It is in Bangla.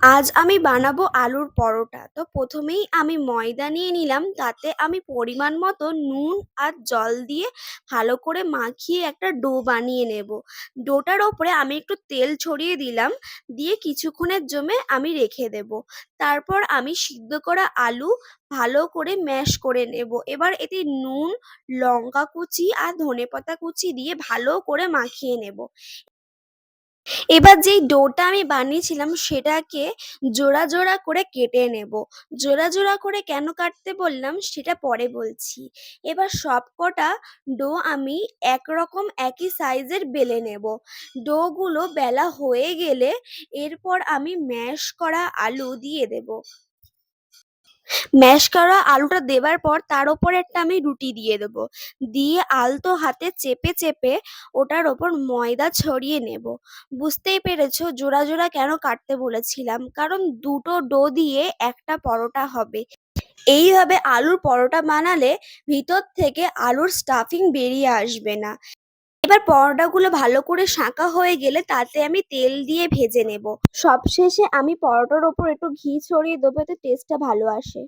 আজ আমি বানাবো আলুর পরোটা। তো প্রথমেই আমি ময়দা নিয়ে নিলাম, তাতে আমি পরিমাণ মতো নুন আর জল দিয়ে ভালো করে মাখিয়ে একটা ডো বানিয়ে নেব। ডোটার ওপরে আমি একটু তেল ছড়িয়ে দিলাম, দিয়ে কিছুক্ষণের জন্য আমি রেখে দেব। তারপর আমি সিদ্ধ করা আলু ভালো করে ম্যাশ করে নেব। এবার এতে নুন, লঙ্কা কুচি আর ধনেপাতা কুচি দিয়ে ভালো করে মাখিয়ে নেব। এবার যেই ডোটা আমি বানিয়েছিলাম সেটাকে জোড়া জোড়া করে কেটে নেব। জোড়া জোড়া করে কেন কাটতে বললাম সেটা পরে বলছি। এবার সবকটা ডো আমি একরকম একই সাইজের বেলে নেব। ডোগুলো বেলা হয়ে গেলে এরপর আমি ম্যাশ করা আলু দিয়ে দেব। ম্যাশ করা আলুটা দেবার পর তার ওপর একটা আমি রুটি দিয়ে দেবো। দিয়ে আলতো হাতে চেপে চেপে ওটার ওপর ময়দা ছড়িয়ে নেব। বুঝতেই পেরেছো জোড়া জোড়া কেন কাটতে বলেছিলাম, কারণ দুটো ডো দিয়ে একটা পরোটা হবে। এইভাবে আলুর পরোটা বানালে ভিতর থেকে আলুর স্টাফিং বেরিয়ে আসবে না। এবার পরোটাগুলো ভালো করে শাঁকা হয়ে গেলে তাতে আমি তেল দিয়ে ভেজে নেব। সবশেষে আমি পরোটার ওপর একটু ঘি ছড়িয়ে দেবো, এতে টেস্টটা ভালো আসে।